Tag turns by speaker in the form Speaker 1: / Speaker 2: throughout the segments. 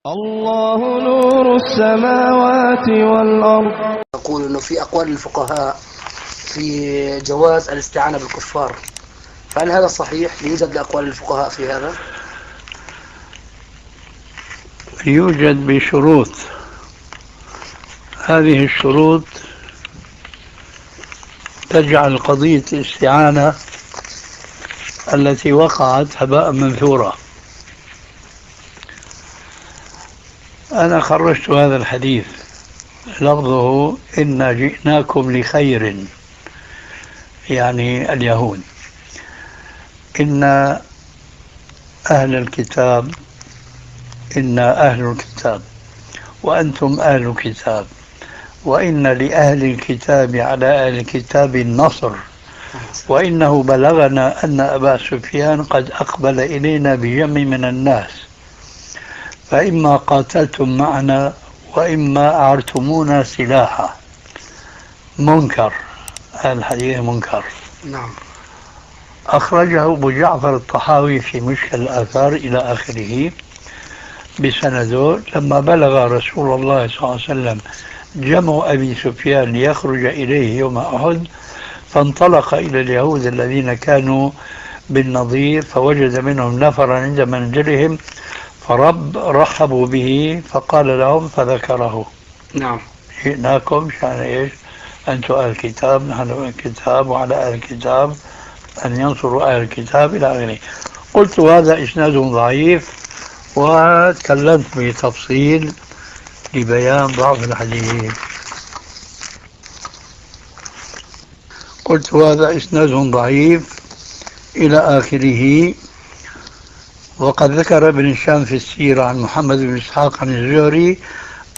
Speaker 1: الله نور السماوات والأرض.
Speaker 2: يقول أنه في أقوال الفقهاء في جواز الاستعانة بالكفار، فهل هذا صحيح؟ يوجد لأقوال الفقهاء في هذا؟
Speaker 3: يوجد بشروط. هذه الشروط تجعل قضية الاستعانة التي وقعت هباء منثورا. أنا خرجت هذا الحديث لفظه إنا جئناكم لخير، يعني اليهود، إن أهل الكتاب، إنا أهل الكتاب وأنتم أهل الكتاب، وإن لأهل الكتاب على أهل الكتاب النصر، وإنه بلغنا أن أبا سفيان قد أقبل إلينا بجمع من الناس، فإما قاتلتم معنا وإما أعرتمونا سلاحا. منكر، هذا الحديث منكر.
Speaker 2: نعم.
Speaker 3: أخرجه أبو جعفر الطحاوي في مشكل الآثار إلى آخره بسنده. لما بلغ رسول الله صلى الله عليه وسلم جمع أبي سفيان ليخرج إليه يوم أحد، فانطلق إلى اليهود الذين كانوا بالنظير، فوجد منهم نفرا عند منزلهم رحبوا به، فقال لهم فذكره.
Speaker 2: نعم.
Speaker 3: جئناكم شأن إيش؟ أنتم أهل الكتاب، نحن أهل الكتاب، وعلى أهل الكتاب أن ينصروا أهل الكتاب إلى آخره. قلت هذا إسناد ضعيف، وتكلمت بتفصيل لبيان ضعف الحديث. قلت هذا إسناد ضعيف إلى آخره. وقد ذكر ابن هشام في السيرة عن محمد بن إسحاق عن الزهري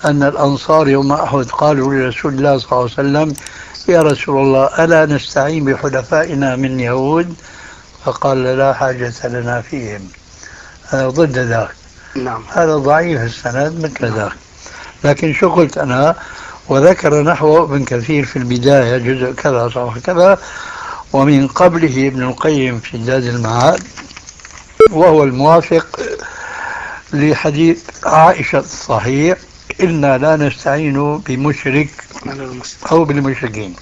Speaker 3: أن الأنصار يوم أحد قالوا لرسول الله صلى الله عليه وسلم: يا رسول الله، ألا نستعين بحلفائنا من يهود؟ فقال: لا حاجة لنا فيهم. هذا ضد ذاك.
Speaker 2: نعم.
Speaker 3: هذا ضعيف السند مثل ذاك. لكن شو قلت أنا؟ وذكر نحوه ابن كثير في البداية جزء كذا صفحة كذا، ومن قبله ابن القيم في زاد المعاد، وهو الموافق لحديث عائشة الصحيح: إنا لا نستعين بمشرك أو بالمشركين،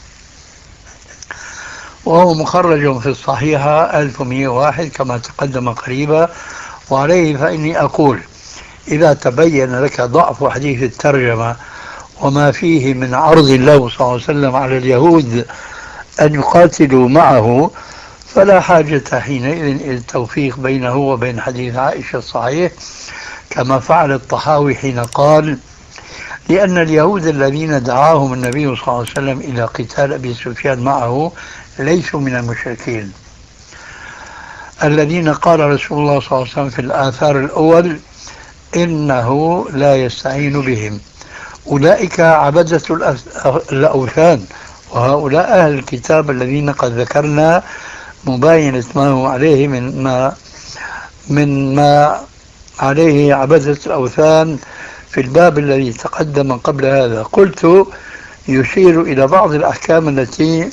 Speaker 3: وهو مخرج في الصحيحة 1101 كما تقدم قريبا. وعليه فإني أقول: إذا تبين لك ضعف حديث الترجمة وما فيه من عرض الله صلى الله عليه وسلم على اليهود أن يقاتلوا معه، فلا حاجة حينئذ إلى التوفيق بينه وبين حديث عائشة الصحيح، كما فعل الطحاوي حين قال: لأن اليهود الذين دعاهم النبي صلى الله عليه وسلم إلى قتال أبي سفيان معه ليسوا من المشركين الذين قال رسول الله صلى الله عليه وسلم في الآثار الأول إنه لا يستعين بهم. أولئك عبدة الأوثان، وهؤلاء أهل الكتاب الذين قد ذكرنا مباينة ما هو عليه من ما عليه عبدة الأوثان في الباب الذي تقدم قبل هذا. قلت: يشير إلى بعض الأحكام التي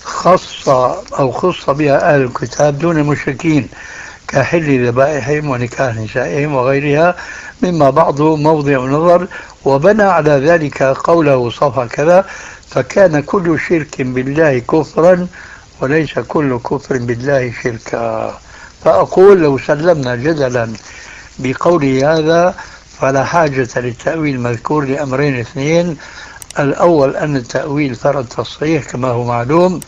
Speaker 3: خص بها أهل الكتاب دون المشركين، كحل ذبائحهم ونكاح نسائهم وغيرها، مما بعضه موضع نظر، وبنى على ذلك قوله صفحة كذا: فكان كل شرك بالله كفرا وليس كل كفر بالله شركا. فأقول: لو سلمنا جدلا بقوله هذا فلا حاجة للتأويل المذكور لأمرين اثنين: الأول أن التأويل فرض تصحيح كما هو معلوم،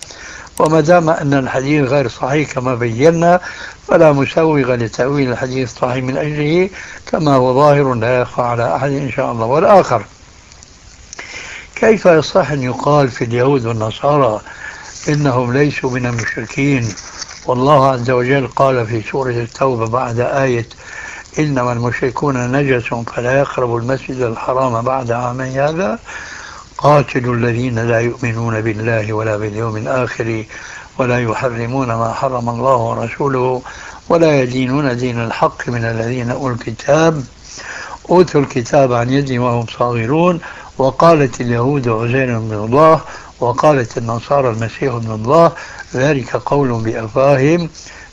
Speaker 3: وما دام أن الحديث غير صحيح كما بينا فلا مسوغ لتأويل الحديث الصحيح من أجله، كما هو ظاهر لا يخفى على أحد إن شاء الله. والآخر: كيف يصح أن يقال في اليهود والنصارى إنهم ليسوا من المشركين، والله عز وجل قال في سورة التوبة بعد آية إنما المشركون نجس فلا يقربوا المسجد الحرام بعد عامي هذا: قاتلوا الذين لا يؤمنون بالله ولا باليوم الآخر ولا يحرمون ما حرم الله ورسوله ولا يدينون دين الحق من الذين أوتوا الكتاب عن يد وهم صاغرون. وقالت اليهود عزير بن الله وقالت النصارى المسيح ابن الله، ذلك قول بأفواههم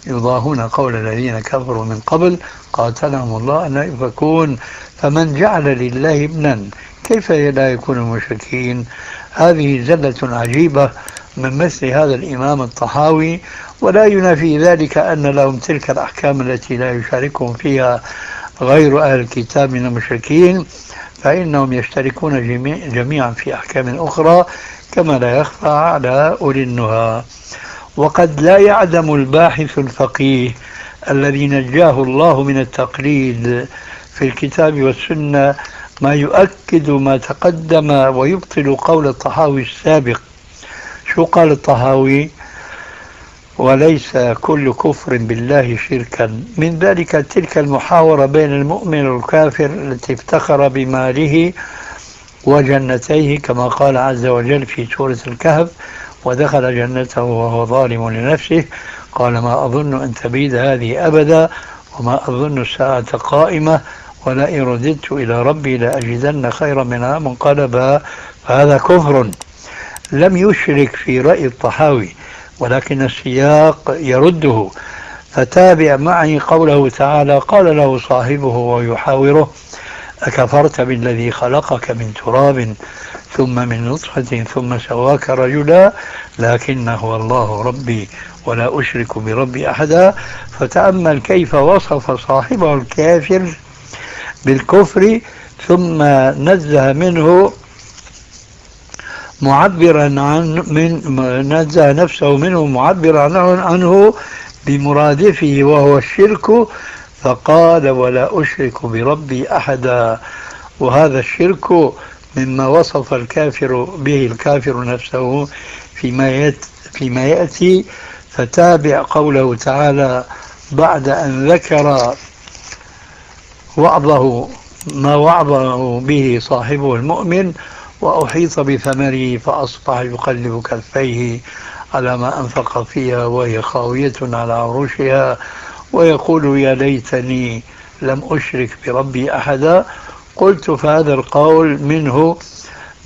Speaker 3: يضاهون قول الذين كفروا من قبل قاتلهم الله أن يفكون. فمن جعل لله ابنا كيف لا يكون المشركين؟ هذه زلة عجيبة من مثل هذا الإمام الطحاوي، ولا ينافي ذلك أن لهم تلك الأحكام التي لا يشاركهم فيها غير أهل الكتاب من المشركين، فإنهم يشتركون جميعا في أحكام أخرى كما لا يخفى على أولي النهى. وقد لا يعدم الباحث الفقيه الذي نجاه الله من التقليد في الكتاب والسنة ما يؤكد ما تقدم ويبطل قول الطحاوي السابق. شو قال الطحاوي؟ وليس كل كفر بالله شركا، من ذلك تلك المحاورة بين المؤمن والكافر التي افتخر بماله وجنتيه كما قال عز وجل في سورة الكهف: ودخل جنته وهو ظالم لنفسه قال ما أظن أن تبيد هذه أبدا وما أظن الساعة قائمة ولئن رددت إلى ربي لأجدن خيرا منها منقلبا. فهذا كفر لم يشرك في رأي الطحاوي، ولكن السياق يرده. فتابع معي قوله تعالى: قال له صاحبه ويحاوره: أكفرت بالذي خلقك من تراب ثم من نطفة ثم سواك رجلا لكن هو الله ربي ولا أشرك بربي أحدا. فتأمل كيف وصف صاحبه الكافر بالكفر ثم نزه منه معبرا نزه نفسه منه معبرا عنه بمرادفه وهو الشرك، فقال: ولا أشرك بربي أحدا. وهذا الشرك مما وصف الكافر به الكافر نفسه فيما يأتي. فتابع قوله تعالى بعد أن ذكر وعظه ما وعظه به صاحبه المؤمن: وأحيط بثمره فأصبح يقلب كفيه على ما أنفق فيها وهي خاوية على عروشها ويقول يا ليتني لم أشرك بربي أحدا. قلت فهذا القول منه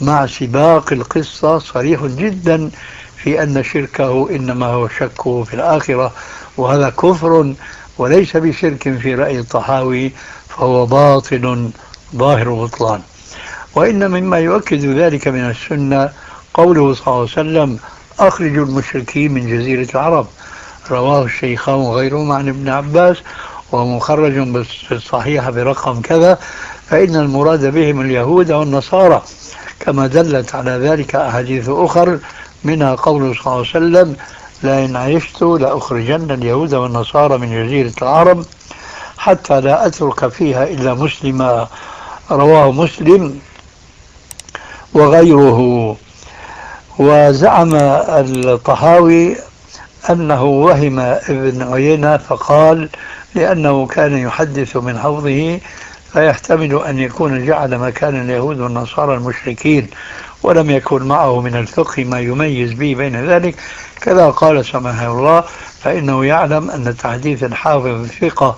Speaker 3: مع سباق القصة صريح جدا في أن شركه إنما هو شكه في الآخرة، وهذا كفر وليس بشرك في رأي الطحاوي، فهو باطل ظاهر بطلان. وإن مما يؤكد ذلك من السنة قوله صلى الله عليه وسلم: أخرجوا المشركين من جزيرة العرب، رواه الشيخان وغيرهما عن ابن عباس ومخرج في الصحيح برقم كذا، فإن المراد بهم اليهود والنصارى، كما دلت على ذلك أحاديث أخر منها قوله صلى الله عليه وسلم: لئن عشت لأخرجن اليهود والنصارى من جزيرة العرب حتى لا أترك فيها إلا مسلما، رواه مسلم وغيره. وزعم الطحاوي أنه وهم ابن عيينة فقال: لأنه كان يحدث من حوضه فيحتمل أن يكون جعل مكان اليهود والنصارى المشركين ولم يكن معه من الفقه ما يميز به بين ذلك. كذا قال سمحه الله: فإنه يعلم أن تحديث الحافظ الثقة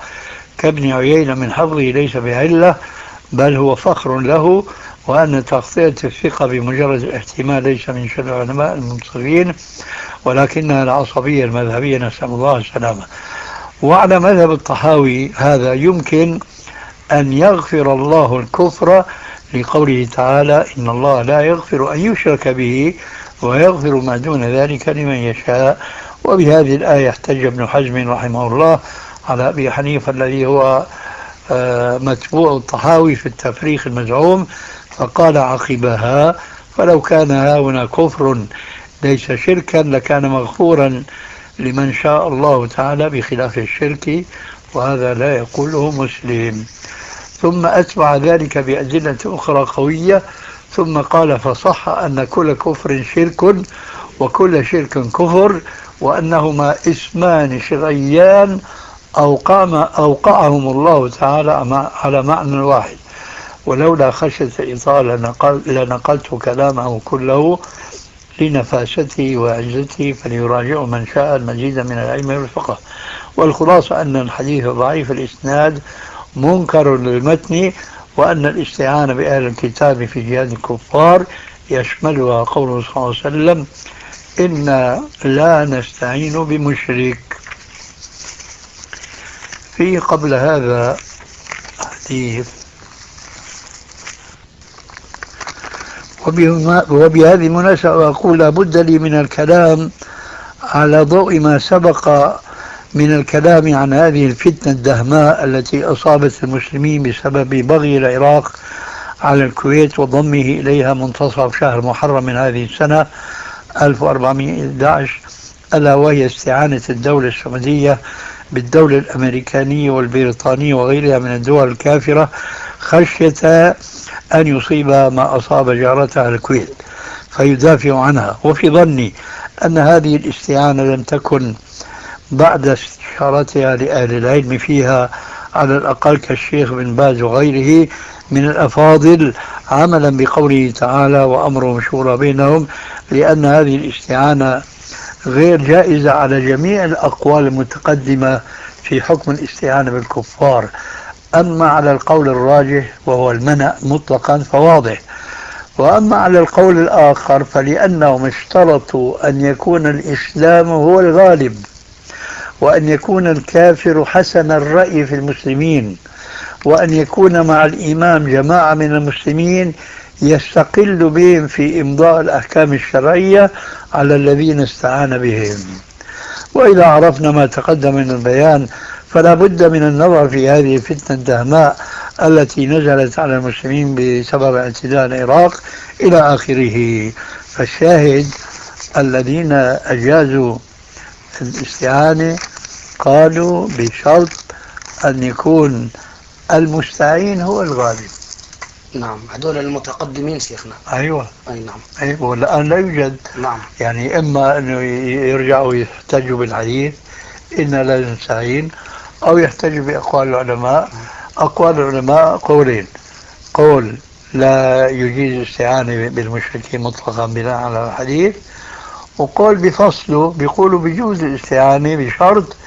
Speaker 3: كابن عيينة من حفظه ليس بعلة بل هو فخر له، وأن تغطية الثقة بمجرد الاحتمال ليس من شأن العلماء المنصفين ولكنها العصبية المذهبية، نسأل الله السلامة. وعلى مذهب الطحاوي هذا يمكن أن يغفر الله الكفر لقوله تعالى: إن الله لا يغفر أن يشرك به ويغفر ما دون ذلك لمن يشاء. وبهذه الآية احتج ابن حزم رحمه الله على أبي حنيفة الذي هو متبوع الطحاوي في التفريق المزعوم، فقال عقبها: فلو كان هنا كفر ليس شركا لكان مغفورا لمن شاء الله تعالى بخلاف الشرك، وهذا لا يقوله مسلم. ثم أتبع ذلك بأدلة أخرى قوية ثم قال: فصح أن كل كفر شرك وكل شرك كفر، وأنهما اسمان شرعيان أوقعهم الله تعالى على معنى واحد، ولولا خشية الإطالة لنقلت كلامه كله لنفاسته وعزته، فليراجعه من شاء المزيد من العلم والفقه. والخلاصة أن الحديث ضعيف الإسناد منكر للمتن، وأن الاستعانة بأهل الكتاب في جهاد الكفار يشملها قوله صلى الله عليه وسلم: إنا لا نستعين بمشرك. في قبل هذا حديث، وبهذه المناسبة أقول لابد لي من الكلام على ضوء ما سبق من الكلام عن هذه الفتنة الدهماء التي أصابت المسلمين بسبب بغي العراق على الكويت وضمه إليها منتصف شهر محرم من هذه السنة 1411، ألا وهي استعانة الدولة السعودية بالدولة الأمريكانية والبريطانية وغيرها من الدول الكافرة خشية أن يصيب ما أصاب جارتها الكويت فيدافع عنها. وفي ظني أن هذه الاستعانة لم تكن بعد استشارتها لأهل العلم فيها على الأقل كالشيخ بن باز وغيره من الأفاضل عملا بقوله تعالى وأمرهم شورى بينهم، لأن هذه الاستعانة غير جائزة على جميع الأقوال المتقدمة في حكم الاستعانة بالكفار. أما على القول الراجح وهو المنع مطلقا فواضح، وأما على القول الآخر فلأنهم اشترطوا أن يكون الإسلام هو الغالب وأن يكون الكافر حسن الرأي في المسلمين وأن يكون مع الإمام جماعة من المسلمين يستقل بهم في إمضاء الأحكام الشرعية على الذين استعان بهم. وإذا عرفنا ما تقدم من البيان فلا بد من النظر في هذه الفتنة الدهماء التي نزلت على المسلمين بسبب اعتداء العراق إلى آخره. فالشاهد الذين أجازوا الاستعانة قالوا بشرط أن يكون المستعين هو الغالب.
Speaker 2: نعم، هذول المتقدمين شيخنا.
Speaker 3: أيوة.
Speaker 2: أي نعم.
Speaker 3: أيوة، والآن لا يوجد.
Speaker 2: نعم.
Speaker 3: يعني إما أنه يرجعوا يحتجوا بالحديث إن لا نستعين، أو يحتجوا بأقوال العلماء. أقوال العلماء قولين: قول لا يجيز الاستعانة بالمشركين مطلقا بناء على الحديث، وقول بفصله بيقولوا بيجوز الاستعانة بشرط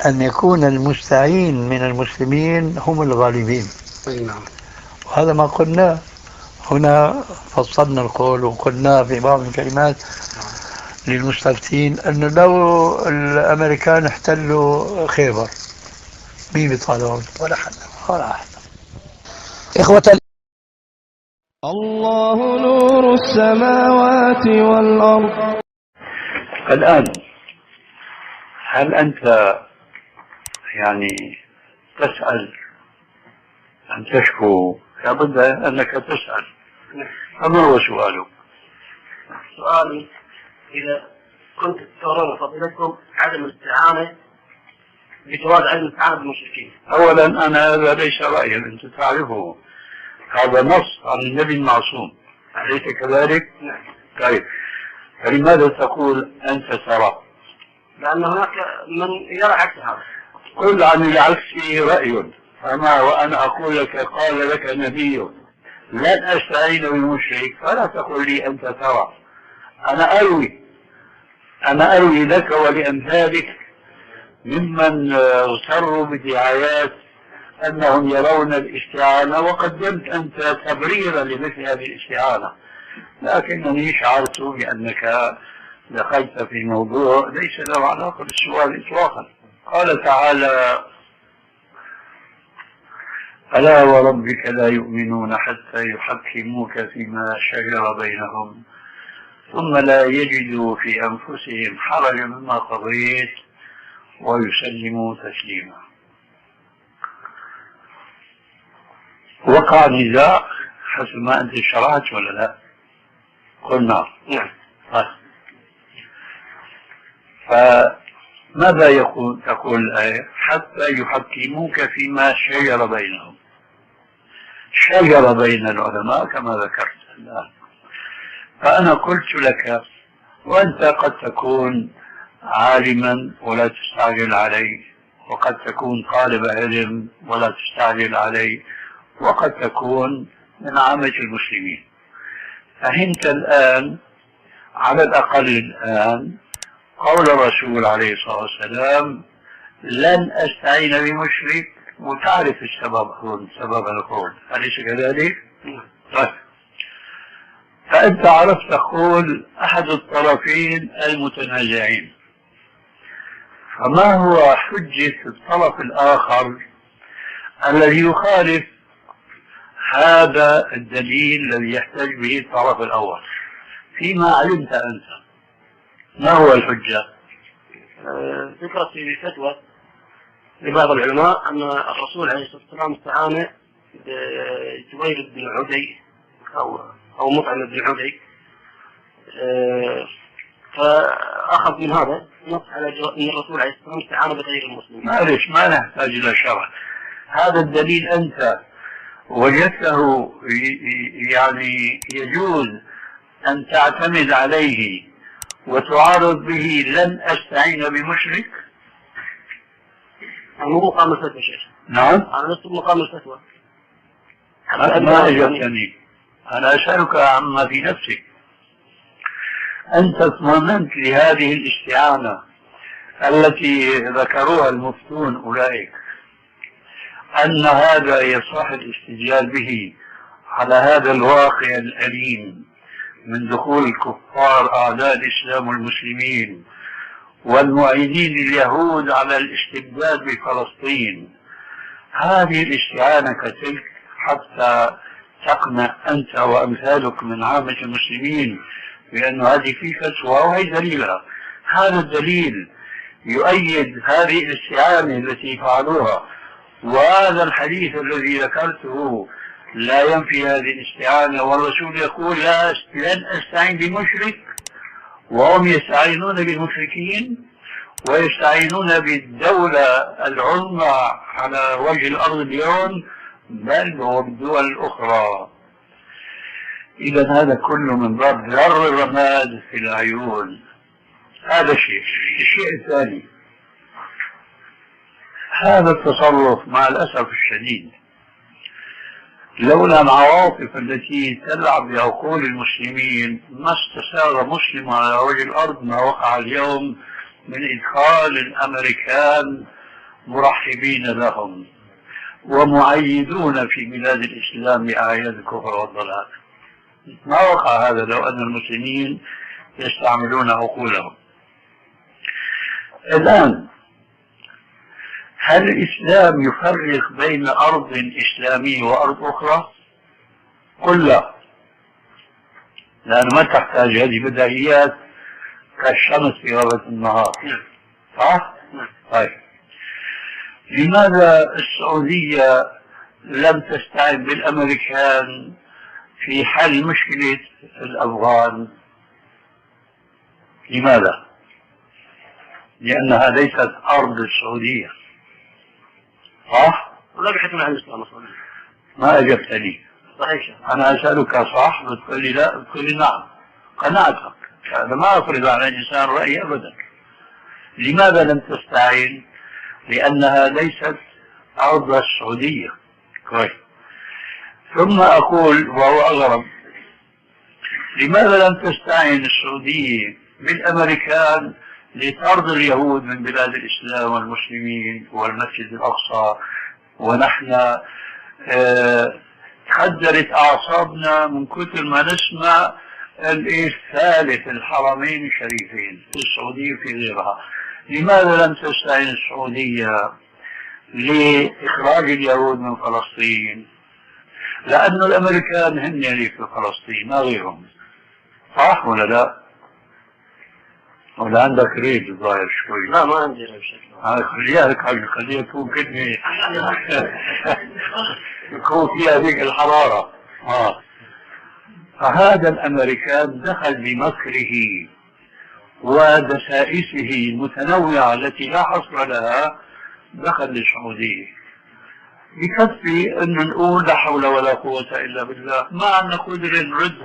Speaker 3: أن يكون المستعين من المسلمين هم الغالبين.
Speaker 2: أي نعم.
Speaker 3: وهذا ما قلنا هنا، فصلنا القول وقلنا في بعض الكلمات للمستفتين أنه لو الأمريكان احتلوا خيبر مين بيطالعون؟ ولا حد. ولا حد.
Speaker 2: إخوة
Speaker 1: الله نور السماوات والأرض.
Speaker 3: الآن هل أنت يعني تسأل أن تشكو؟ لابد أنك تسأل. فما هو سؤالك؟
Speaker 4: سؤالي: إذا كنت ترون فضيلتكم عدم الاستعانة بجواز عدم الاستعانة بالمشركين.
Speaker 3: أولا أنا هذا ليس رأيا، أنت تعرفه، هذا نص عن النبي المعصوم، أليس كذلك؟
Speaker 4: نعم.
Speaker 3: طيب، فلماذا تقول أنت ترى؟
Speaker 4: لأن هناك من يرى عكس هذا.
Speaker 3: قل عن العكس رأي، أما وأنا أقول لك قال لك نبي لن أستعين بالمشرك، فلا تقل لي أنت ترى. أنا أروي لك ولأمثالك ممن اغتروا بدعايات أنهم يرون الاستعانة، وقدمت أنت تبريرا لمثل هذه الاستعانة، لكنني شعرت بأنك دخلت في موضوع ليس له علاقة بالسؤال إطلاقا. قال تعالى: ألا وربك لا يؤمنون حتى يحكموك فيما شجر بينهم ثم لا يجدوا في أنفسهم حرجا مما قضيت ويسلموا تسليما. وقع نزاع حسب ما أنت شرعت ولا لا؟ قلنا
Speaker 4: نعم.
Speaker 3: فماذا تقول الآية؟ حتى يحكموك فيما شجر بينهم. شجر بين العلماء كما ذكرت الآن. فأنا قلت لك، وأنت قد تكون عالما ولا تستعجل علي، وقد تكون طالب علم ولا تستعجل علي، وقد تكون من عامة المسلمين. فهمت الآن على الأقل الآن قول الرسول عليه الصلاة والسلام: لن أستعين بمشرك، وتعرف السبب، سبب القول، أليس كذلك؟ طيب، فأنت عرفت تقول أحد الطرفين المتنازعين، فما هو حجة الطرف الآخر الذي يخالف هذا الدليل الذي يحتج به الطرف الأول فيما علمت أنت؟ ما هو الحجة؟
Speaker 4: ذكرت في فتوى لبعض العلماء أن الرسول عليه الصلاة والسلام استعان بجوير بن عدي أو مطعم بن عدي، فأخذ من هذا نص على أن الرسول عليه الصلاة والسلام استعان بغير المسلمين.
Speaker 3: معلش ما نحتاج إلى شرح. هذا الدليل أنت وجدته يعني يجوز أن تعتمد عليه وتعارض به لن أستعين بمشرك؟
Speaker 4: أنا مو مقام الفتوى شيخ.
Speaker 3: نعم؟
Speaker 4: أنا لست مقام الفتوى.
Speaker 3: ما أجبتني. أنا أسألك عما في نفسك. أنت اطمئننت لهذه الاستعانة التي ذكروها المفتون أولئك أن هذا يصح الاستدلال به على هذا الواقع الأليم من دخول الكفار أعداء الإسلام والمسلمين والمعينين اليهود على الاستبداد بفلسطين. هذه الاستعانة كتلك حتى تقنع أنت وأمثالك من عامة المسلمين بأن هذه في فتوى وهي دليلها. هذا الدليل يؤيد هذه الاستعانة التي فعلوها، وهذا الحديث الذي ذكرته لا ينفي هذه الاستعانة، والرسول يقول لن أستعين بمشرك وهم يستعينون بالمشركين ويستعينون بالدولة العظمى على وجه الأرض اليوم بل وبالدول الأخرى. إذا هذا كله من باب ذر الرماد في العيون. هذا شيء. الشيء الثاني، هذا التصرف مع الأسف الشديد لولا العواطف التي تلعب بعقول المسلمين ما استساغ مسلم على وجه الأرض ما وقع اليوم من إدخال الأمريكان مرحبين لهم ومعيدون في بلاد الإسلام بأعياد الكفر والضلال. ما وقع هذا لو أن المسلمين يستعملون عقولهم. الآن هل الإسلام يفرق بين أرض إسلامية وأرض أخرى؟ قل لا، لأنه ما تحتاج هذه بديهيات كالشمس في غربة النهار. صح؟ طيب لماذا السعودية لم تستعن بالأمريكان في حل مشكلة الأفغان؟ لماذا؟ لأنها ليست أرض السعودية. صح؟
Speaker 4: ولا بحثنا عن الإسلام أصلا.
Speaker 3: ما أجبتني.
Speaker 4: صحيح.
Speaker 3: أنا أسألك صح بتقول لي لا، بتقول لي نعم. قناعتك. هذا ما أفرض على الإنسان رأيي أبدا. لماذا لم تستعين؟ لأنها ليست أرض السعودية. كويس. ثم أقول وهو أغرب، لماذا لم تستعين السعودية بالأمريكان لطرد اليهود من بلاد الإسلام والمسلمين والمسجد الأقصى؟ ونحن تخدرت أعصابنا من كثر ما نسمع ثالث الحرمين الشريفين في السعودية وفي غيرها. لماذا لم تستعين السعودية لإخراج اليهود من فلسطين؟ لأن الأمريكان هن اللي في فلسطين ما غيرهم. صح ولا لا؟ ولا عندك ريد الظاهر شوي؟
Speaker 4: لا ما عندي ريد شكله.
Speaker 3: خليها لك حاجة، خليها تكون كلمة يكون فيها ذيك الحرارة. فهذا الأمريكان دخل بمكره ودسائسه المتنوعة التي لا حصر لها، دخل للسعودية. بكفي أن نقول لا حول ولا قوة إلا بالله، ما عندنا قدرة نرد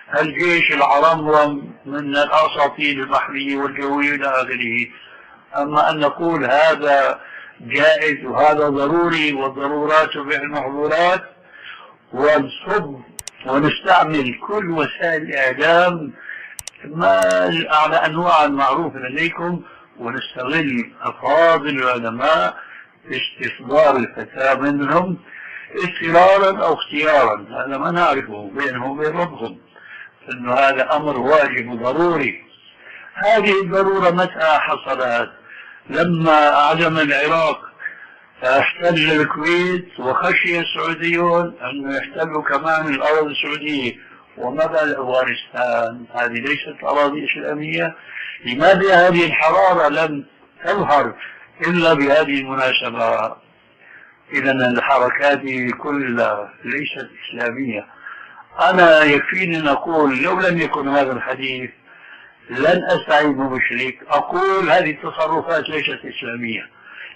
Speaker 3: هالجيش العرمرم من الأساطيل البحرية والجوية إلى آخره. أما أن نقول هذا جائز وهذا ضروري والضرورات تبيح المحظورات ونصب ونستعمل كل وسائل الإعلام ما على أنواع المعروفة لديكم، ونستغل أفاضل العلماء في استصدار الفتاة منهم اضطرارا أو اختيارا، هذا ما نعرفه بينهم وبين ربهم، أنه هذا أمر واجب وضروري. هذه الضرورة متى حصلت؟ لما عزم العراق احتل الكويت وخشي السعوديون أن يحتلوا كمان الأراضي السعودية ومدى أفغانستان، هذه ليست أراضي إسلامية. لماذا هذه الحرارة لم تظهر إلا بهذه المناسبة؟ إذا الحركات كلها ليست إسلامية. أنا يكفيني أن أقول لو لم يكن هذا الحديث لن أستعين بمشرك، أقول هذه التصرفات ليست إسلامية،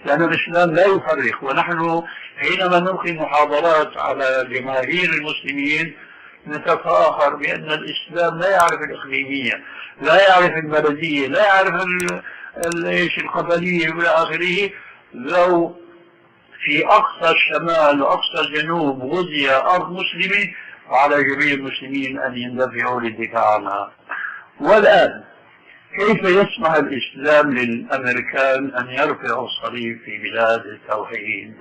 Speaker 3: لأن الإسلام لا يفرق. ونحن حينما نلقي محاضرات على جماهير المسلمين نتفاخر بأن الإسلام لا يعرف الإقليمية، لا يعرف البلدية، لا يعرف القبلية إلى آخره. لو في أقصى الشمال وأقصى الجنوب غزي أرض مسلمة وعلى جميع المسلمين أن يندفعوا للدفاع عنها. والآن كيف يسمح الإسلام للأمريكان أن يرفعوا الصليب في بلاد التوحيد؟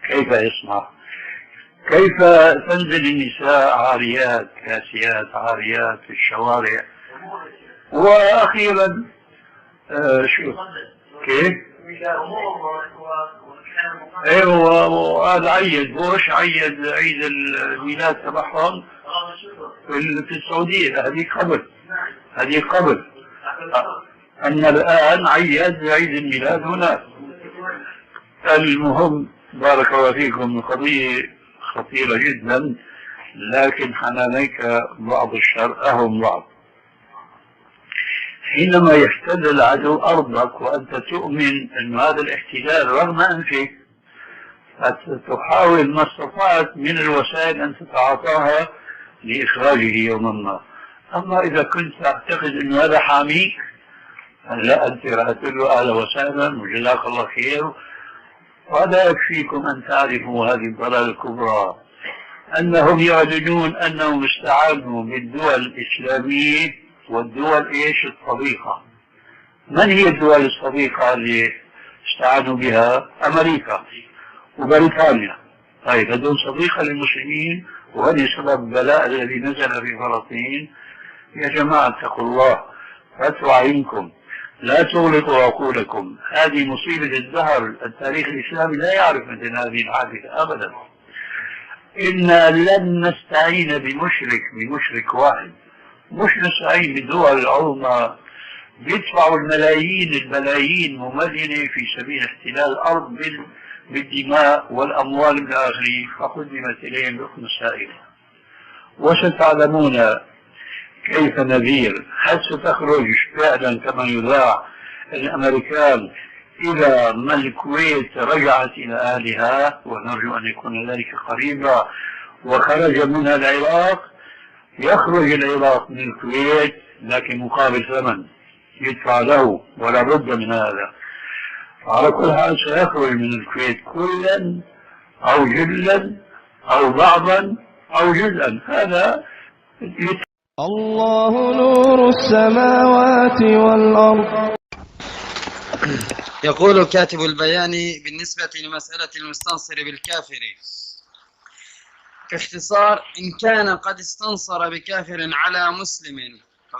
Speaker 3: كيف يسمح؟ كيف تنزل النساء عاريات كاسيات عاريات في الشوارع؟ وأخيرا شو كيف؟ ايوه، وهذا عيد بوش عيد عيد الميلاد تبعهم في السعودية. هذه قبل أن الآن عيد عيد الميلاد هناك. المهم بارك الله فيكم، قضية خطيرة جدا، لكن حنانيك بعض الشر أهم بعض. حينما يحتل العدو أرضك وأنت تؤمن أن هذا الاحتلال رغم أنفك تحاول ما استطعت من الوسائل أن تتعاطاها لإخراجه يوما ما. أما إذا كنت تعتقد أن هذا حاميك، لا، أنت راح تقول له أهلا وسهلا وجزاك الله خير. وهذا يكفيكم أن تعرفوا هذه الضلالة الكبرى، أنهم يعلنون أنهم استعانوا بالدول الإسلامية والدول الصديقة. من هي الدول الصديقة اللي استعانوا بها؟ أمريكا وبريطانيا. طيب هذول صديقة للمسلمين، وهذه سبب البلاء الذي نزل في فلسطين. يا جماعة اتقوا الله، فتوا عينكم، لا تغلقوا عقولكم. هذه مصيبة الدهر. التاريخ الإسلامي لا يعرف مثل هذه الحادثة أبدا. إنا لن نستعين بمشرك واحد، مش نستعين بالدول العظمى بيدفعوا البلايين مملينة في سبيل احتلال الأرض بالدماء والأموال من آخره. فقدمت إليهم ركن السائل. وستعلمون كيف نذير. هل ستخرج فعلا كما يذاع الأمريكان إذا ما الكويت رجعت إلى أهلها، ونرجو أن يكون ذلك قريبا، وخرج منها العراق؟ يخرج العراق من الكويت لكن مقابل ثمن يدفع له، ولا بد من هذا. على كل حال سيخرج من الكويت كلا أو جلا أو بعضا أو جزءا. هذا
Speaker 1: الله نور السماوات والأرض.
Speaker 5: يقول الكاتب البياني بالنسبة لمسألة المستنصر بالكافر: باختصار، إن كان قد استنصر بكافر على مسلم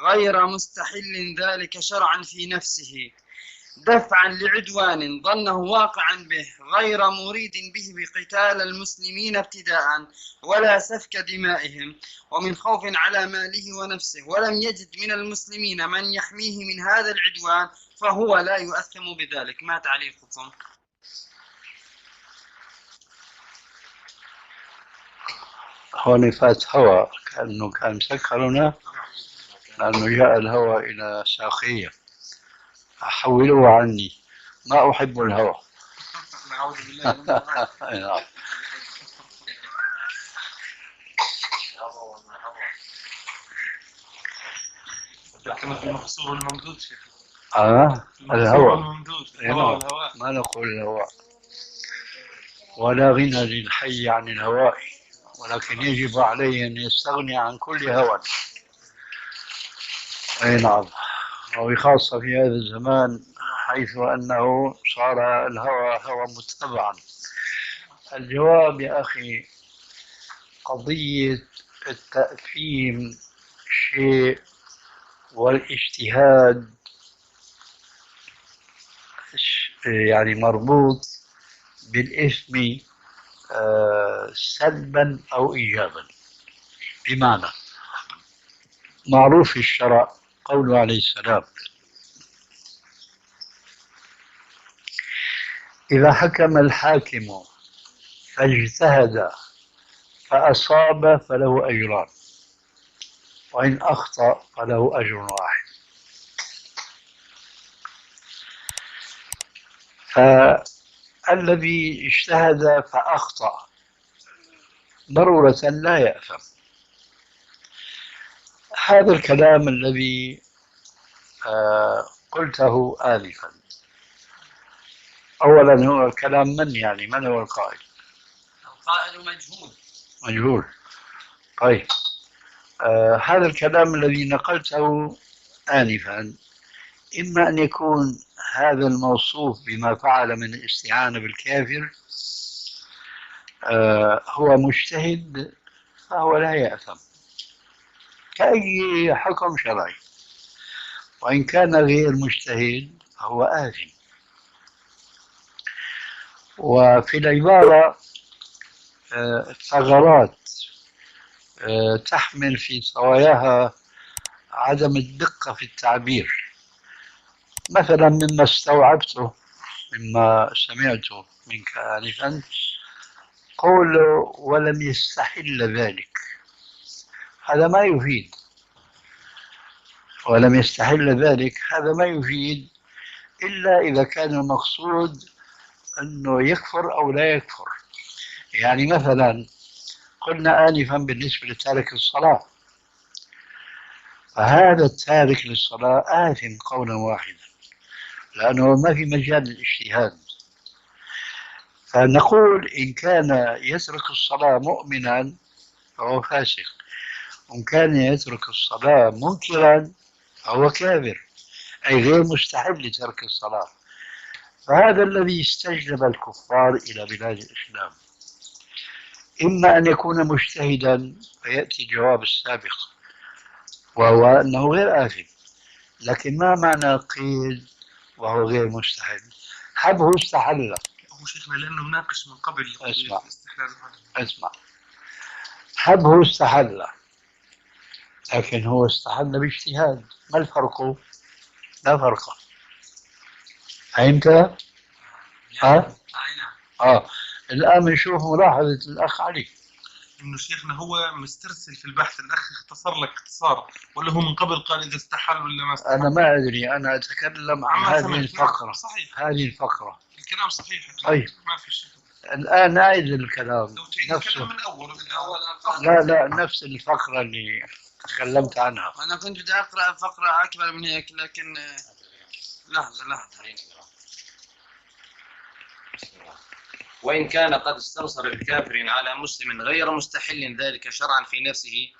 Speaker 5: غير مستحل ذلك شرعا في نفسه دفعا لعدوان ظنه واقعا به، غير مريد به بقتال المسلمين ابتداء ولا سفك دمائهم، ومن خوف على ماله ونفسه، ولم يجد من المسلمين من يحميه من هذا العدوان، فهو لا يؤثم بذلك. ما تعليقكم؟
Speaker 3: هون فات هواء كأنه كان مسكرنا، لأنه جاء الهواء إلى ساقية. حولوه عني، ما أحب الهواء.
Speaker 5: نعوذ بالله من النار.
Speaker 6: كما في المقصور الممدود شيخ.
Speaker 3: الهواء
Speaker 6: الممدود،
Speaker 3: الهواء. ما نقول الهواء، ولا غنى للحي عن الهواء، ولكن يجب عليه أن يستغني عن كل هوى. أي نعم، وبخاصة في هذا الزمان حيث أنه صار الهوى هوى متبعا. الجواب يا أخي، قضية التأثيم شيء والاجتهاد يعني مربوط بالاسم سلبا أو إيجابا. بمعنى معروف في الشرع قوله عليه السلام: إذا حكم الحاكم فاجتهد فأصاب فله أجران، وإن أخطأ فله أجر واحد. فالذي اجتهد فأخطأ ضرورة لا يأثم. هذا الكلام الذي قلته آنفا، أولا هو كلام من؟ يعني من هو القائل؟
Speaker 5: القائل مجهول.
Speaker 3: مجهول. طيب، هذا الكلام الذي نقلته آنفا إما أن يكون هذا الموصوف بما فعل من الاستعانة بالكافر هو مجتهد فهو لا يأثم كأي حكم شرعي، وإن كان غير مجتهد فهو آثم. وفي العبارة ثغرات تحمل في طواياها عدم الدقة في التعبير. مثلا مما استوعبته مما سمعته منك آنفا قول ولم يستحل ذلك، هذا ما يفيد. ولم يستحل ذلك هذا ما يفيد إلا إذا كان المقصود أنه يكفر أو لا يكفر. يعني مثلا قلنا آنفا بالنسبة لتارك الصلاة، فهذا التارك للصلاة آثم قولا واحدا لأنه ما في مجال للاجتهاد. فنقول إن كان يترك الصلاة مؤمنا فهو فاسق، وإن كان يترك الصلاة منكرا فهو كافر، أي غير مستحب لترك الصلاة. فهذا الذي استجلب الكفار إلى بلاد الإسلام. إما أن يكون مجتهدا فيأتي الجواب السابق وهو أنه غير آثم، لكن ما معنى قيل وهو غير مستحل؟ حبه استحل.
Speaker 6: هو شيخنا لأنه مناقش من قبل.
Speaker 3: اسمع، حبه استحل، لكن هو استحل باجتهاد. ما الفرق؟ لا فرق. فهمت؟ الآن بنشوف ملاحظة الأخ علي
Speaker 6: إنه شيخنا هو مسترسل في البحث، الأخ اختصر لك اختصار، ولا هو من قبل قال إذا استحل ولا ما استحل؟
Speaker 3: أنا ما أدري، أنا أتكلم عن هذه الفقرة.
Speaker 6: صحيح.
Speaker 3: هذه الفقرة
Speaker 6: الكلام صحيح.
Speaker 3: طيب
Speaker 6: ما في شيء.
Speaker 3: الآن نعيد الكلام
Speaker 6: نفسه من أول.
Speaker 3: لا نفس الفقرة اللي تكلمت عنها.
Speaker 5: أنا كنت بدي أقرأ فقرة أكبر من هيك، لكن لحظة. وإن كان قد استنصر بكافر على مسلم غير مستحل ذلك شرعا في نفسه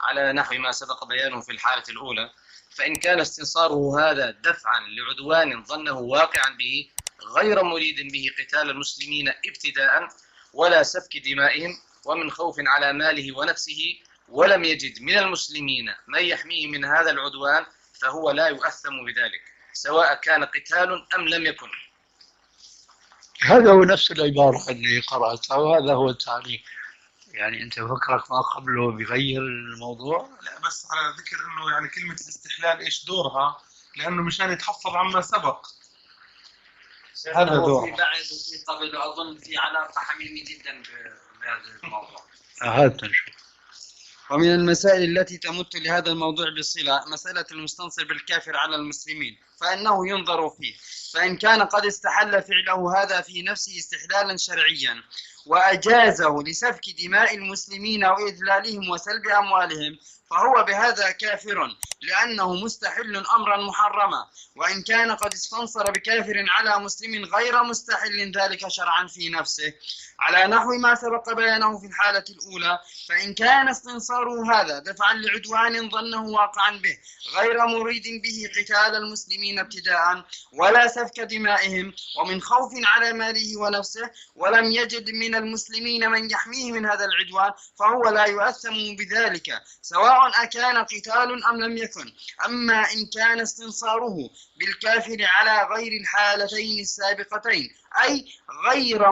Speaker 5: على نحو ما سبق بيانه في الحالة الأولى، فإن كان استنصاره هذا دفعا لعدوان ظنه واقعا به غير مريد به قتال المسلمين ابتداء ولا سفك دمائهم ومن خوف على ماله ونفسه، ولم يجد من المسلمين من يحميه من هذا العدوان، فهو لا يؤثم بذلك سواء كان قتال أم لم يكن.
Speaker 3: هذا هو نفس العبارة اللي قرأتها وهذا هو التعليق. يعني أنت فكرك ما قبله بغير الموضوع؟
Speaker 6: لا، بس على ذكر إنه يعني كلمة الاستحلال إيش دورها، لأنه مشان يتحفظ عما سبق.
Speaker 5: هذا دور. في بعد وفي قبل، أظن في علاقة حميمة جدا بهذا الموضوع.
Speaker 3: هات نشوف.
Speaker 5: ومن المسائل التي تمت لهذا الموضوع بصلة مسألة المستنصر بالكافر على المسلمين، فإنه ينظر فيه، فإن كان قد استحل فعله هذا في نفسه استحلالا شرعيا وأجازه لسفك دماء المسلمين وإذلالهم وسلب أموالهم، فهو بهذا كافر لأنه مستحل أمرا محرما. وإن كان قد استنصر بكافر على مسلم غير مستحل ذلك شرعا في نفسه على نحو ما سبق بيانه في الحالة الأولى، فإن كان استنصاره هذا دفعا لعدوان ظنه واقعا به غير مريد به قتال المسلمين ابتداء ولا سفك دمائهم ومن خوف على ماله ونفسه، ولم يجد من المسلمين من يحميه من هذا العدوان، فهو لا يؤثم بذلك سواء سواء أكان قتال أم لم يكن. أما إن كان استنصاره بالكافر على غير الحالتين السابقتين، أي غير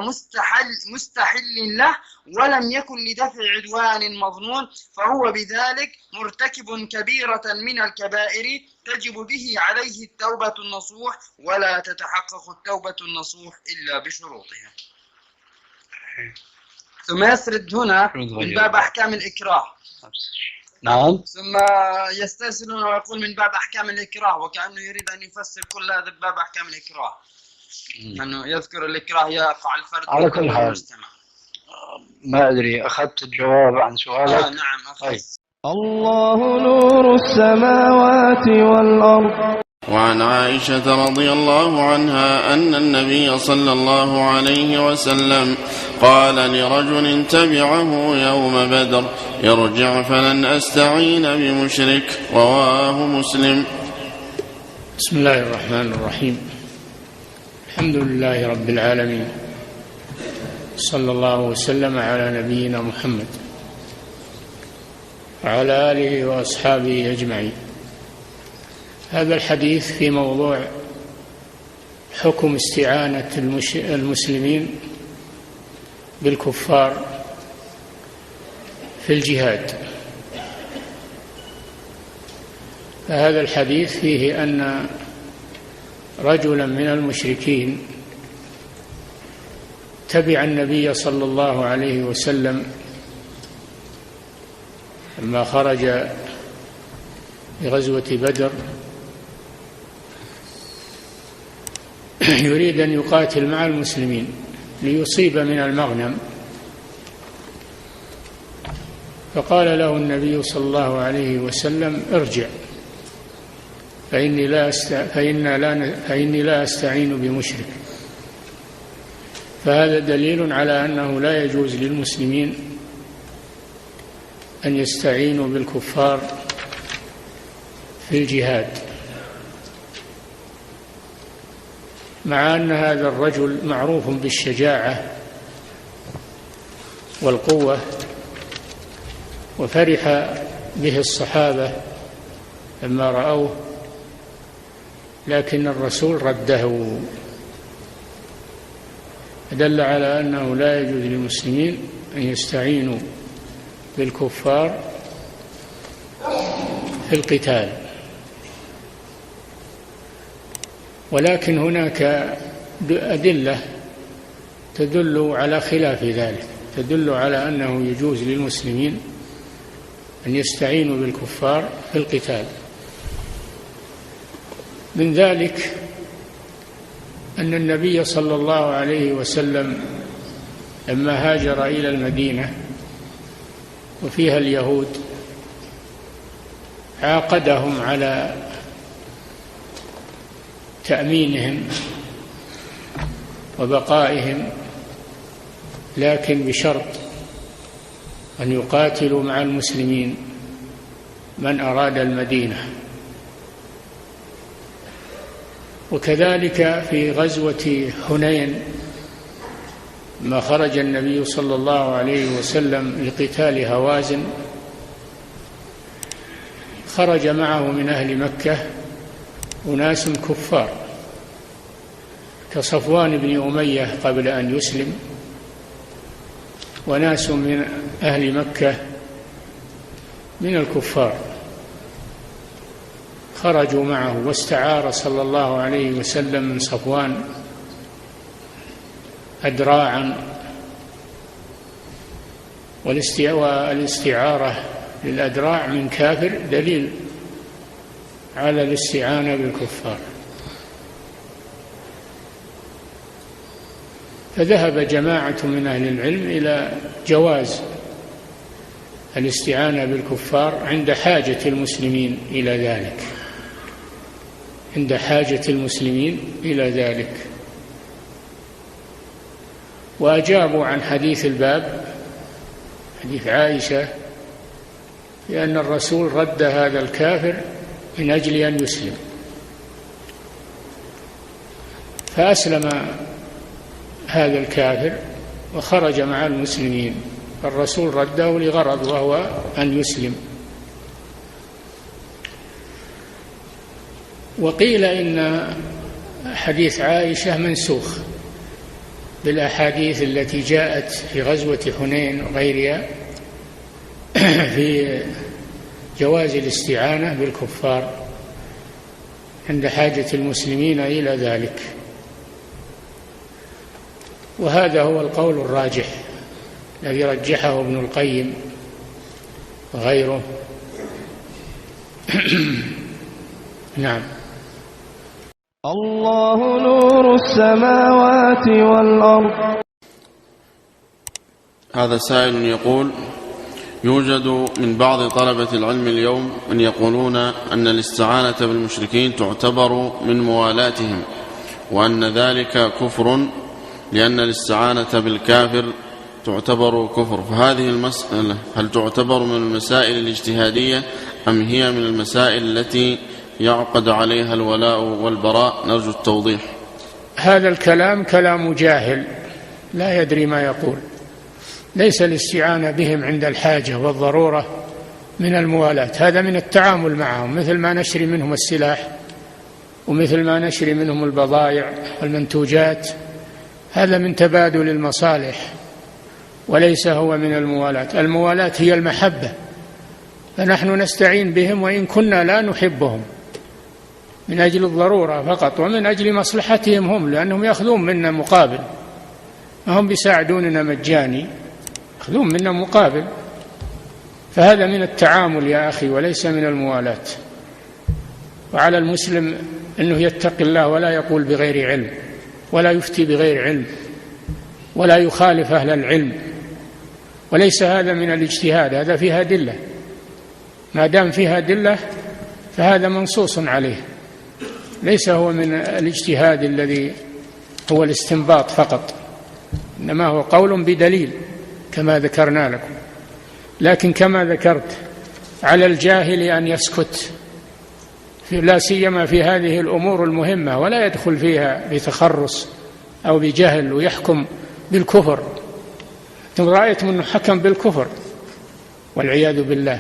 Speaker 5: مستحل له ولم يكن لدفع عدوان مظنون، فهو بذلك مرتكب كبيرة من الكبائر تجب به عليه التوبة النصوح، ولا تتحقق التوبة النصوح إلا بشروطها. ثم يسرد هنا من باب أحكام الإكراه.
Speaker 3: نعم.
Speaker 5: ثم يسترسل هنا ويقول من باب أحكام الإكراه، وكأنه يريد أن يفسر كل هذا باب أحكام الإكراه، أنه يذكر الإكراه يقع الفرد
Speaker 3: على كل حال ما أدري أخذت الجواب عن سؤالك.
Speaker 5: نعم أخذت.
Speaker 1: الله نور السماوات والأرض.
Speaker 7: وعن عائشة رضي الله عنها أن النبي صلى الله عليه وسلم قال لرجل تبعه يوم بدر: ارجع فلن أستعين بمشرك. رواه مسلم.
Speaker 8: بسم الله الرحمن الرحيم. الحمد لله رب العالمين، صلى الله وسلم على نبينا محمد وعلى آله وأصحابه أجمعين. هذا الحديث في موضوع حكم استعانة المسلمين بالكفار في الجهاد. فهذا الحديث فيه أن رجلا من المشركين تبع النبي صلى الله عليه وسلم لما خرج لغزوة بدر يريد أن يقاتل مع المسلمين ليصيب من المغنم، فقال له النبي صلى الله عليه وسلم: ارجع فإني لا أستعين بمشرك. فهذا دليل على أنه لا يجوز للمسلمين أن يستعينوا بالكفار في الجهاد، مع أن هذا الرجل معروف بالشجاعة والقوة، وفرح به الصحابة لما رأوه، لكن الرسول رده، دل على أنه لا يجوز للمسلمين أن يستعينوا بالكفار في القتال. ولكن هناك أدلة تدل على خلاف ذلك، تدل على أنه يجوز للمسلمين أن يستعينوا بالكفار في القتال. من ذلك أن النبي صلى الله عليه وسلم لما هاجر إلى المدينة وفيها اليهود عاقدهم على تأمينهم وبقائهم، لكن بشرط أن يقاتلوا مع المسلمين من أراد المدينة. وكذلك في غزوة حنين ما خرج النبي صلى الله عليه وسلم لقتال هوازن، خرج معه من أهل مكة أناس كفار كصفوان بن أمية قبل أن يسلم، وناس من أهل مكة من الكفار خرجوا معه، واستعار صلى الله عليه وسلم من صفوان أدراعا، والاستعارة للأدراع من كافر دليل على الاستعانة بالكفار. فذهب جماعة من أهل العلم إلى جواز الاستعانة بالكفار عند حاجة المسلمين إلى ذلك، عند حاجة المسلمين إلى ذلك. وأجابوا عن حديث الباب، حديث عائشة، لأن الرسول رد هذا الكافر من أجل أن يسلم، فأسلم هذا الكافر وخرج مع المسلمين، فالرسول رده لغرض وهو أن يسلم. وقيل إن حديث عائشة منسوخ بالأحاديث التي جاءت في غزوة حنين وغيرها في جواز الاستعانة بالكفار عند حاجة المسلمين إلى ذلك، وهذا هو القول الراجح الذي رجحه ابن القيم وغيره. نعم.
Speaker 1: الله نور السماوات والأرض.
Speaker 7: هذا سائل يقول: يوجد من بعض طلبة العلم اليوم من يقولون أن الاستعانة بالمشركين تعتبر من موالاتهم، وأن ذلك كفر لأن الاستعانة بالكافر تعتبر كفر، فهذه المسألة هل تعتبر من المسائل الاجتهادية أم هي من المسائل التي يعقد عليها الولاء والبراء؟ نرجو التوضيح.
Speaker 8: هذا الكلام كلام جاهل لا يدري ما يقول. ليس الاستعانة بهم عند الحاجة والضرورة من الموالاة، هذا من التعامل معهم، مثل ما نشري منهم السلاح ومثل ما نشري منهم البضائع والمنتوجات، هذا من تبادل المصالح وليس هو من الموالاة. الموالاة هي المحبة، فنحن نستعين بهم وإن كنا لا نحبهم من أجل الضرورة فقط ومن أجل مصلحتهم هم، لأنهم يأخذون منا مقابل، هم بيساعدوننا مجاني، يأخذون منا مقابل، فهذا من التعامل يا أخي وليس من الموالاة. وعلى المسلم أنه يتقي الله ولا يقول بغير علم ولا يفتي بغير علم ولا يخالف أهل العلم، وليس هذا من الاجتهاد، هذا فيها أدلة، ما دام فيها أدلة فهذا منصوص عليه، ليس هو من الاجتهاد الذي هو الاستنباط فقط، إنما هو قول بدليل كما ذكرنا لكم. لكن كما ذكرت على الجاهل أن يسكت، لا سيما في هذه الأمور المهمة، ولا يدخل فيها بتخرص أو بجهل ويحكم بالكفر. ثم رأيتم أنه حكم بالكفر والعياذ بالله،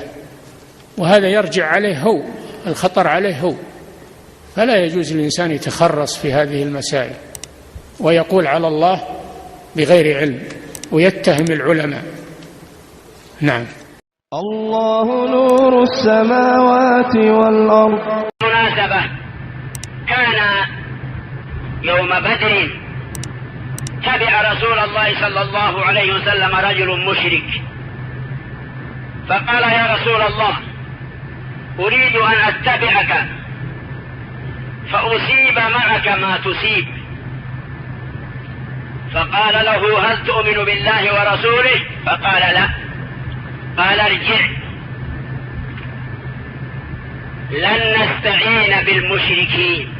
Speaker 8: وهذا يرجع عليه هو، الخطر عليه هو. فلا يجوز للإنسان يتخرص في هذه المسائل ويقول على الله بغير علم ويتهم العلماء. نعم.
Speaker 1: الله نور السماوات والأرض.
Speaker 9: مناسبة كان يوم بدر تبع رسول الله صلى الله عليه وسلم رجل مشرك، فقال: يا رسول الله، أريد أن أتبعك فأصيب معك ما تصيب. فقال له: هل تؤمن بالله ورسوله؟ فقال: لا. قال: ارجع، لن نستعين بالمشركين،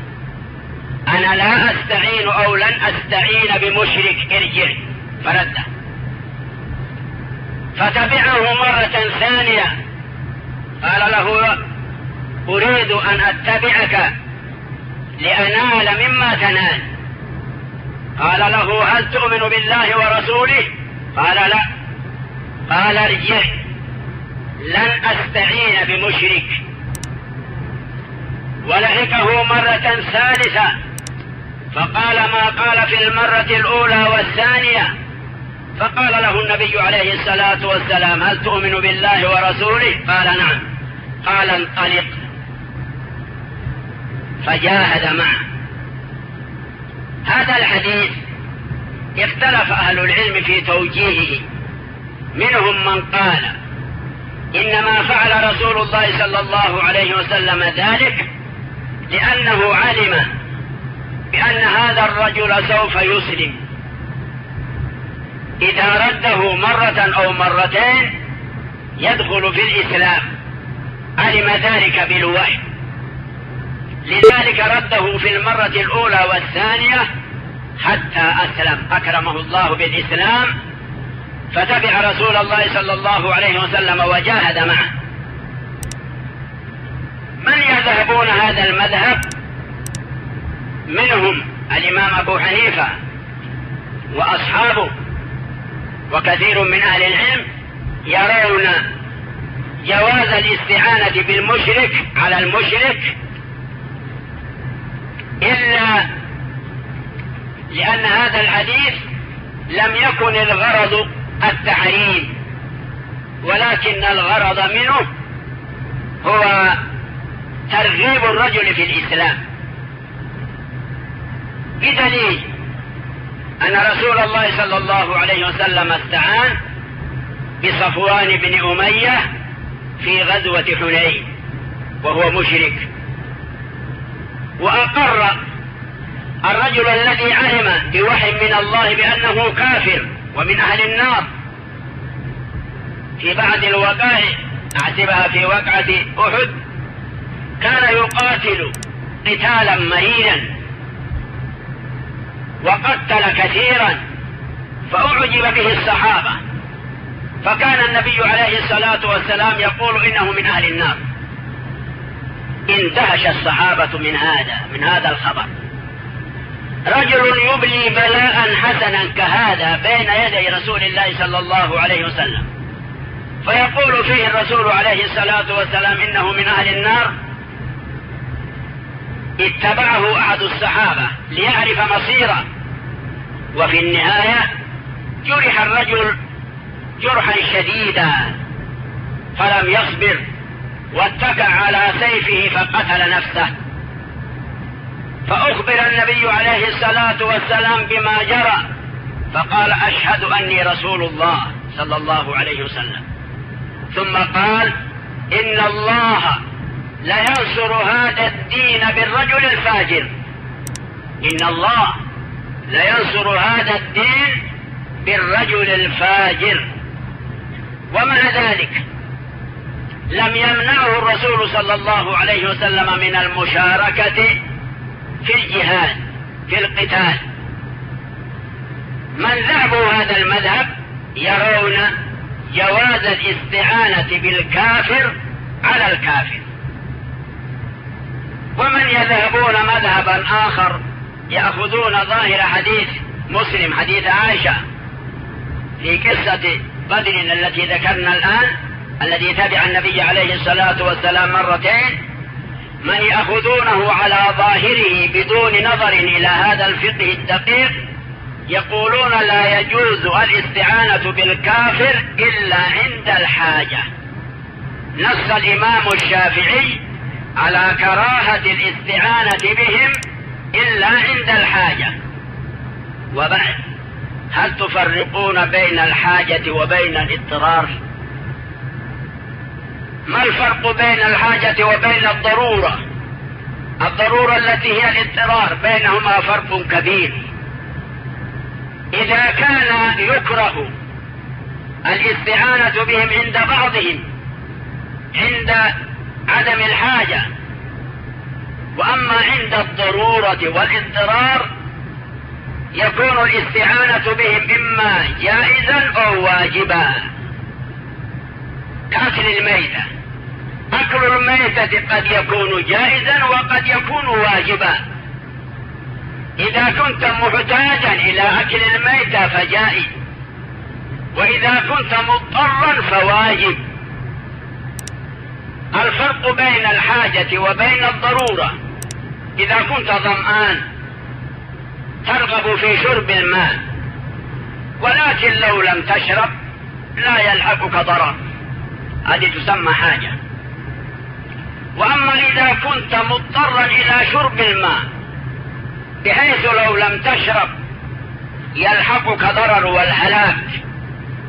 Speaker 9: أنا لا أستعين أو لن أستعين بمشرك، ارجع. فرده، فتبعه مرة ثانية، قال له: أريد أن أتبعك لأنال مما تنال. قال له: هل تؤمن بالله ورسوله؟ قال: لا. قال: ارجع، لن أستعين بمشرك. ولحقه مرة ثالثة، فقال ما قال في المرة الأولى والثانية. فقال له النبي عليه الصلاة والسلام: هل تؤمن بالله ورسوله؟ قال: نعم. قال: انطلق. فجاهد معه. هذا الحديث اختلف أهل العلم في توجيهه، منهم من قال إنما فعل رسول الله صلى الله عليه وسلم ذلك لأنه علم بأن هذا الرجل سوف يسلم، إذا رده مرة أو مرتين يدخل في الإسلام، علم ذلك بالوحي، لذلك رده في المرة الأولى والثانية حتى أسلم، أكرمه الله بالإسلام، فتبع رسول الله صلى الله عليه وسلم وجاهد معه. من يذهبون هذا المذهب؟ منهم الإمام أبو حنيفة وأصحابه وكثير من أهل العلم يرون جواز الاستعانة بالمشرك على المشرك إلا لأن هذا الحديث لم يكن الغرض التحريم، ولكن الغرض منه هو ترغيب الرجل في الإسلام، بدليل أن رسول الله صلى الله عليه وسلم استعان بصفوان بن أمية في غزوة حنين وهو مشرك، وأقر الرجل الذي علم بوحي من الله بأنه كافر ومن أهل النار في بعض الوقائع، أعتبها في وقعة أحد، كان يقاتل قتالا مهينا وقتل كثيرا، فأعجب به الصحابة، فكان النبي عليه الصلاة والسلام يقول إنه من أهل النار. اندهش الصحابة من هذا الخبر. رجل يبلي بلاء حسنا كهذا بين يدي رسول الله صلى الله عليه وسلم، فيقول فيه الرسول عليه الصلاة والسلام إنه من أهل النار. اتبعه أحد الصحابة ليعرف مصيره، وفي النهاية جرح الرجل جرحا شديدا فلم يصبر واتكى على سيفه فقتل نفسه. فأخبر النبي عليه الصلاة والسلام بما جرى، فقال أشهد أني رسول الله صلى الله عليه وسلم، ثم قال إن الله لينصر هذا الدين بالرجل الفاجر، إن الله لينصر هذا الدين بالرجل الفاجر. ومع ذلك لم يمنعه الرسول صلى الله عليه وسلم من المشاركة في الجهاد في القتال. من ذهبوا هذا المذهب يرون جواز الاستعانة بالكافر على الكافر، ومن يذهبون مذهبا آخر يأخذون ظاهر حديث مسلم، حديث عائشة في قصة بدر التي ذكرنا الآن، الذي تبع النبي عليه الصلاة والسلام مرتين، من يأخذونه على ظاهره بدون نظر إلى هذا الفقه الدقيق، يقولون لا يجوز الاستعانة بالكافر إلا عند الحاجة. نص الإمام الشافعي على كراهة الاستعانة بهم إلا عند الحاجة. وبعد، هل تفرقون بين الحاجة وبين الاضطرار؟ ما الفرق بين الحاجة وبين الضرورة؟ الضرورة التي هي الاضطرار، بينهما فرق كبير. إذا كان يكره الاستعانة بهم عند بعضهم عند عدم الحاجة، وأما عند الضرورة والاضطرار يكون الاستعانة بهم إما جائزا أو واجبا، كأكل الميتة. أكل الميتة قد يكون جائزا وقد يكون واجبا. إذا كنت محتاجا إلى أكل الميتة فجائز، وإذا كنت مضطرا فواجب. الفرق بين الحاجة وبين الضرورة: إذا كنت ظمآن ترغب في شرب الماء، ولكن لو لم تشرب لا يلحقك ضرر، هذه تسمى حاجة. وأما إذا كنت مضطرا إلى شرب الماء بحيث لو لم تشرب يلحقك ضرر والهلاك،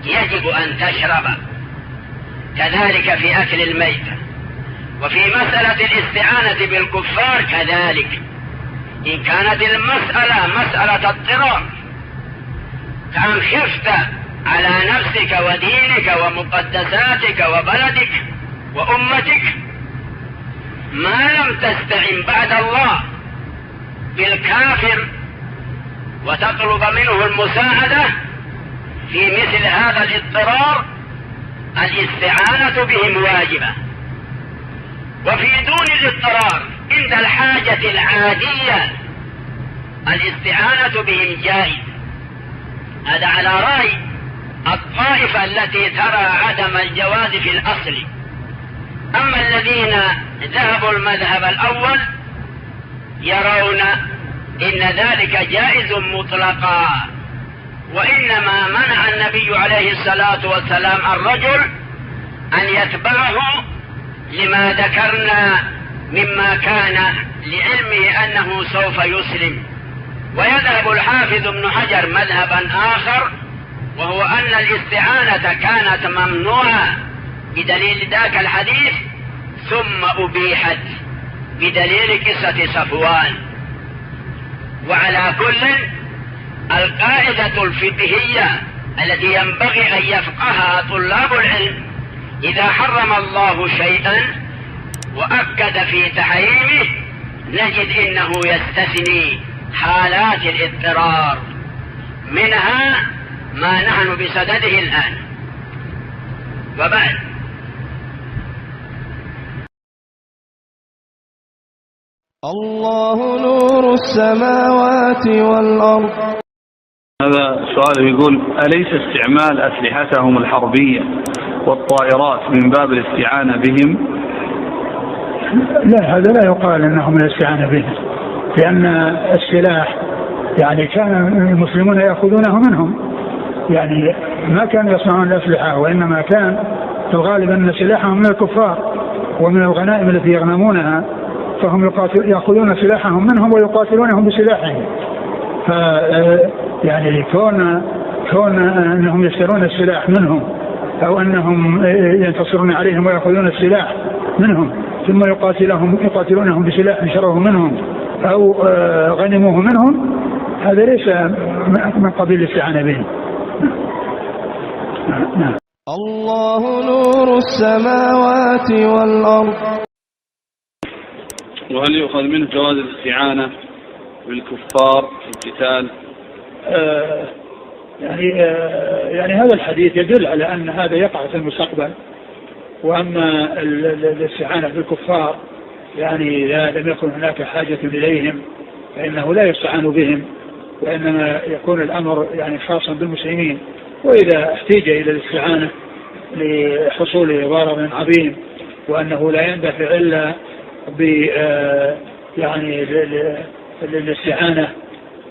Speaker 9: يجب أن تشرب. كذلك في أكل الميتة. وفي مسألة الاستعانة بالكفار كذلك، إن كانت المسألة مسألة اضطرار، كأن خفت على نفسك ودينك ومقدساتك وبلدك وأمتك، ما لم تستعن بعد الله بالكافر وتطلب منه المساعدة في مثل هذا الاضطرار، الاستعانة بهم واجبة. وفي دون الاضطرار عند الحاجة العادية الاستعانة بهم جائز. هذا على رأي الطائفة التي ترى عدم الجواز في الأصل. أما الذين ذهبوا المذهب الأول يرون إن ذلك جائز مطلقا، وإنما منع النبي عليه الصلاة والسلام الرجل أن يتبعه لما ذكرنا مما كان لعلمه أنه سوف يسلم. ويذهب الحافظ ابن حجر مذهبا آخر، وهو أن الاستعانة كانت ممنوعة بدليل ذاك الحديث ثم أبيحت بدليل قصة صفوان. وعلى كل، القاعدة الفقهية التي ينبغي أن يفقهها طلاب العلم: إذا حرم الله شيئا وأكد في تحريمه نجد إنه يستثني حالات الاضطرار، منها ما نحن بصدده الآن. وبعد،
Speaker 1: الله نور السماوات والأرض.
Speaker 10: هذا سؤال يقول: أليس استعمال أسلحتهم الحربية والطائرات من باب الاستعانة بهم؟
Speaker 11: لا، هذا لا يقال أنهم من الاستعانة بهم، لأن السلاح يعني كان المسلمون يأخذونه منهم، يعني ما كانوا يصنعون الأسلحة، وإنما كان في الغالب أن سلاحهم من الكفار ومن الغنائم التي يغنمونها، فهم يأخذون سلاحهم منهم ويقاتلونهم بسلاحهم. يعني كون أنهم يشترون السلاح منهم أو أنهم ينتصرون عليهم ويأخذون السلاح منهم ثم يقاتلونهم بسلاح شروه منهم أو غنموه منهم، هذا ليس من قبيل الاستعانة بهم. نعم.
Speaker 1: الله نور السماوات والأرض.
Speaker 10: وهل يؤخذ منه جواز الاستعانة بالكفار في القتال؟
Speaker 11: يعني هذا الحديث يدل على أن هذا يقع في المستقبل، وأما الاستعانة بالكفار يعني لم يكن هناك حاجة إليهم فإنه لا يستعان بهم، وإنما يكون الأمر يعني خاصا بالمسلمين. وإذا احتاج إلى الاستعانة لحصول ضرر عظيم وأنه لا يندفع إلا يعني الاستعانة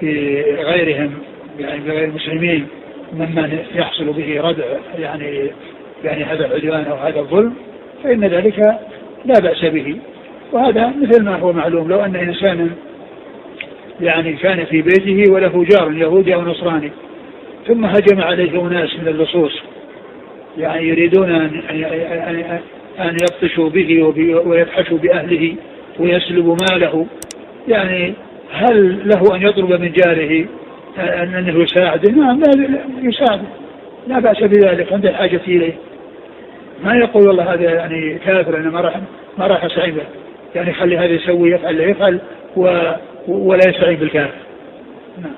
Speaker 11: بغيرهم، يعني بغير المسلمين ممن يحصل به ردع يعني هذا العدوان أو هذا الظلم، فإن ذلك لا بأس به. وهذا مثل ما هو معلوم، لو أن إنسانا يعني كان في بيته وله جار يهودي أو نصراني ثم هجم عليه أناس من اللصوص يعني يريدون أن يبطشوا به ويبحثوا بأهله ويسلبوا ماله، يعني هل له أن يطلب من جاره أنه يساعده؟ نعم، يساعده، لا بأس بذلك عند الحاجة إليه. ما يقول والله هذا يعني كافر أنا ما راح أستعين به، يعني خلي هذا يسوي يفعل ولا يستعين بالكافر. نعم.